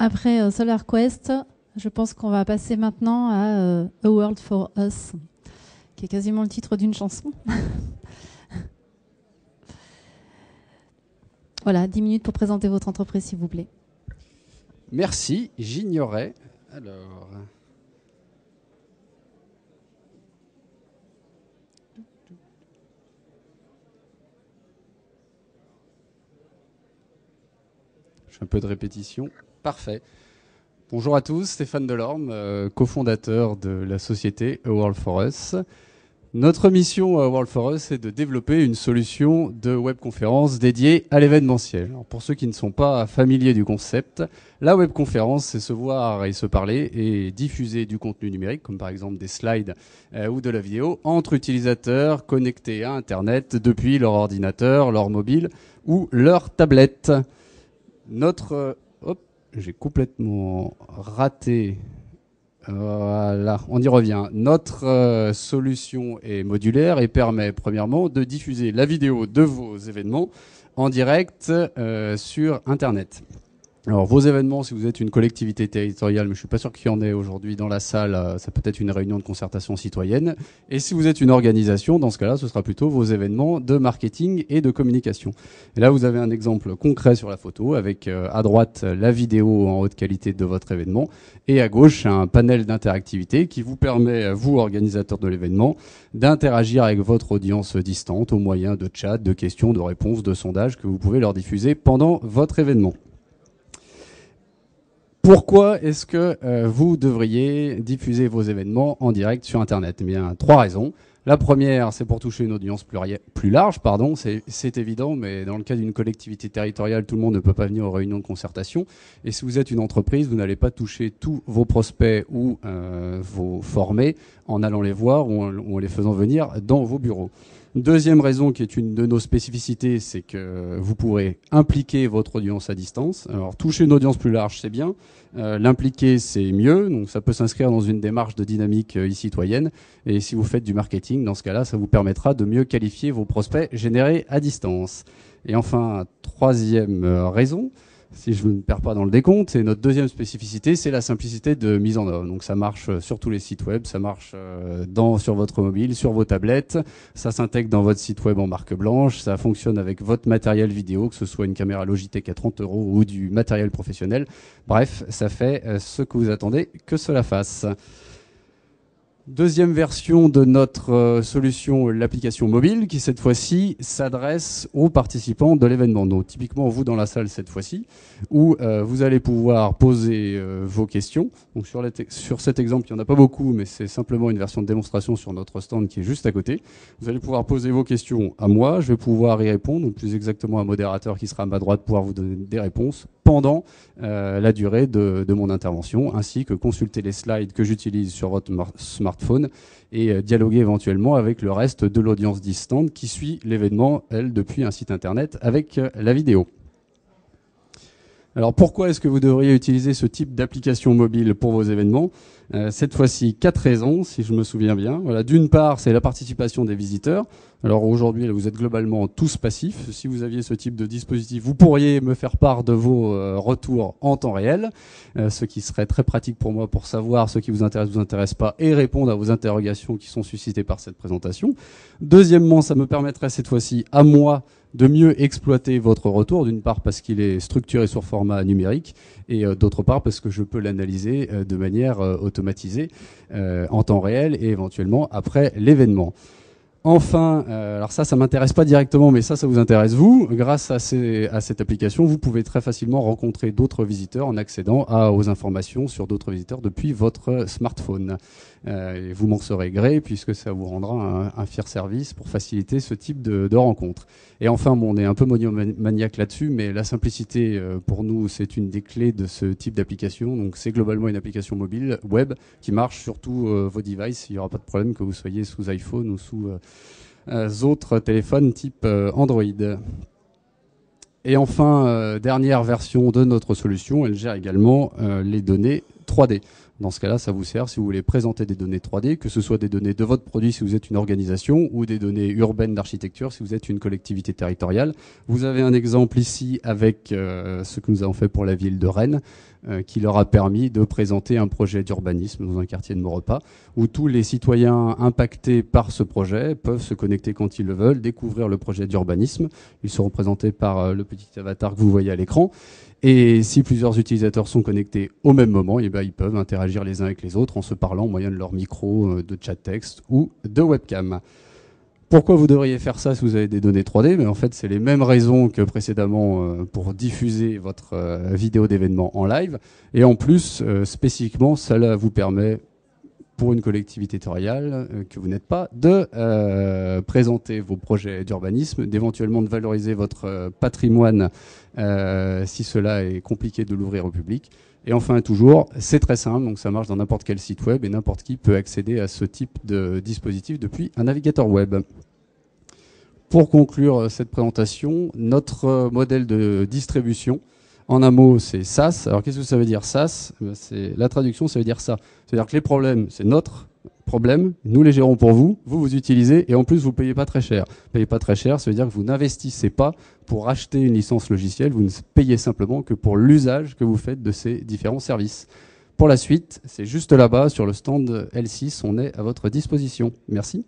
Après Solar Quest, je pense qu'on va passer maintenant à A World for Us, qui est quasiment le titre d'une chanson. Voilà, 10 minutes pour présenter votre entreprise, s'il vous plaît. Merci, j'ignorais. Alors... Je fais un peu de répétition. Parfait. Bonjour à tous, Stéphane Delorme, cofondateur de la société A World for Us. Notre mission à World for Us est de développer une solution de webconférence dédiée à l'événementiel. Alors pour ceux qui ne sont pas familiers du concept, la webconférence, c'est se voir et se parler et diffuser du contenu numérique, comme par exemple des slides ou de la vidéo, entre utilisateurs connectés à Internet depuis leur ordinateur, leur mobile ou leur tablette. J'ai complètement raté... Voilà, on y revient. Notre solution est modulaire et permet premièrement de diffuser la vidéo de vos événements en direct sur Internet. Alors vos événements, si vous êtes une collectivité territoriale, mais je suis pas sûr qu'il y en ait aujourd'hui dans la salle, ça peut être une réunion de concertation citoyenne. Et si vous êtes une organisation, dans ce cas-là, ce sera plutôt vos événements de marketing et de communication. Et là, vous avez un exemple concret sur la photo avec à droite la vidéo en haute qualité de votre événement et à gauche un panel d'interactivité qui vous permet, vous organisateurs de l'événement, d'interagir avec votre audience distante au moyen de chat, de questions, de réponses, de sondages que vous pouvez leur diffuser pendant votre événement. Pourquoi est-ce que vous devriez diffuser vos événements en direct sur Internet? Eh bien, 3 raisons. La première, c'est pour toucher une audience plus large, c'est évident, mais dans le cas d'une collectivité territoriale, tout le monde ne peut pas venir aux réunions de concertation. Et si vous êtes une entreprise, vous n'allez pas toucher tous vos prospects ou vos formés en allant les voir ou en les faisant venir dans vos bureaux. Deuxième raison qui est une de nos spécificités, c'est que vous pourrez impliquer votre audience à distance. Alors toucher une audience plus large, c'est bien. L'impliquer, c'est mieux. Donc ça peut s'inscrire dans une démarche de dynamique e-citoyenne. Et si vous faites du marketing, dans ce cas-là, ça vous permettra de mieux qualifier vos prospects générés à distance. Et enfin, troisième raison, si je ne me perds pas dans le décompte, et notre deuxième spécificité, c'est la simplicité de mise en œuvre. Donc ça marche sur tous les sites web, ça marche sur votre mobile, sur vos tablettes, ça s'intègre dans votre site web en marque blanche, ça fonctionne avec votre matériel vidéo, que ce soit une caméra Logitech à 30 € ou du matériel professionnel. Bref, ça fait ce que vous attendez que cela fasse. Deuxième version de notre solution, l'application mobile, qui cette fois-ci s'adresse aux participants de l'événement. Donc typiquement vous dans la salle cette fois-ci, où vous allez pouvoir poser vos questions. Donc sur cet exemple, il n'y en a pas beaucoup, mais c'est simplement une version de démonstration sur notre stand qui est juste à côté. Vous allez pouvoir poser vos questions à moi, je vais pouvoir y répondre, ou plus exactement un modérateur qui sera à ma droite pouvoir vous donner des réponses pendant la durée de mon intervention, ainsi que consulter les slides que j'utilise sur votre smartphone et dialoguer éventuellement avec le reste de l'audience distante qui suit l'événement, elle, depuis un site internet avec la vidéo. Alors pourquoi est-ce que vous devriez utiliser ce type d'application mobile pour vos événements? Cette fois-ci, 4 raisons, si je me souviens bien. Voilà, d'une part, c'est la participation des visiteurs. Alors aujourd'hui, vous êtes globalement tous passifs. Si vous aviez ce type de dispositif, vous pourriez me faire part de vos retours en temps réel, ce qui serait très pratique pour moi pour savoir ce qui vous intéresse pas et répondre à vos interrogations qui sont suscitées par cette présentation. Deuxièmement, ça me permettrait cette fois-ci à moi de mieux exploiter votre retour, d'une part parce qu'il est structuré sur format numérique et d'autre part parce que je peux l'analyser de manière automatisée en temps réel et éventuellement après l'événement. Enfin, alors ça m'intéresse pas directement, mais ça vous intéresse vous. Grâce à cette application, vous pouvez très facilement rencontrer d'autres visiteurs en accédant aux informations sur d'autres visiteurs depuis votre smartphone. Et vous m'en serez gré puisque ça vous rendra un fier service pour faciliter ce type de rencontre. Et enfin, on est un peu monomaniaque là-dessus, mais la simplicité pour nous, c'est une des clés de ce type d'application. Donc c'est globalement une application mobile web qui marche sur tous vos devices. Il n'y aura pas de problème que vous soyez sous iPhone ou sous autres téléphones type Android. Et enfin, dernière version de notre solution, elle gère également les données 3D. Dans ce cas-là, ça vous sert si vous voulez présenter des données 3D, que ce soit des données de votre produit si vous êtes une organisation ou des données urbaines d'architecture si vous êtes une collectivité territoriale. Vous avez un exemple ici avec ce que nous avons fait pour la ville de Rennes, qui leur a permis de présenter un projet d'urbanisme dans un quartier de Maurepas, où tous les citoyens impactés par ce projet peuvent se connecter quand ils le veulent, découvrir le projet d'urbanisme. Ils seront présentés par le petit avatar que vous voyez à l'écran. Et si plusieurs utilisateurs sont connectés au même moment, eh ben, ils peuvent interagir les uns avec les autres en se parlant au moyen de leur micro, de chat texte ou de webcam. Pourquoi vous devriez faire ça si vous avez des données 3D? Mais en fait, c'est les mêmes raisons que précédemment pour diffuser votre vidéo d'événement en live. Et en plus, spécifiquement, cela vous permet, pour une collectivité territoriale que vous n'êtes pas, de présenter vos projets d'urbanisme, d'éventuellement de valoriser votre patrimoine si cela est compliqué de l'ouvrir au public. Et enfin, toujours, c'est très simple, donc ça marche dans n'importe quel site web et n'importe qui peut accéder à ce type de dispositif depuis un navigateur web. Pour conclure cette présentation, notre modèle de distribution, en un mot, c'est SaaS. Alors, qu'est-ce que ça veut dire SaaS? La traduction, ça veut dire ça. C'est-à-dire que les problèmes, c'est notre problème, nous les gérons pour vous, vous utilisez, et en plus, vous ne payez pas très cher. Vous ne payez pas très cher, ça veut dire que vous n'investissez pas pour acheter une licence logicielle, vous ne payez simplement que pour l'usage que vous faites de ces différents services. Pour la suite, c'est juste là-bas, sur le stand L6, on est à votre disposition. Merci.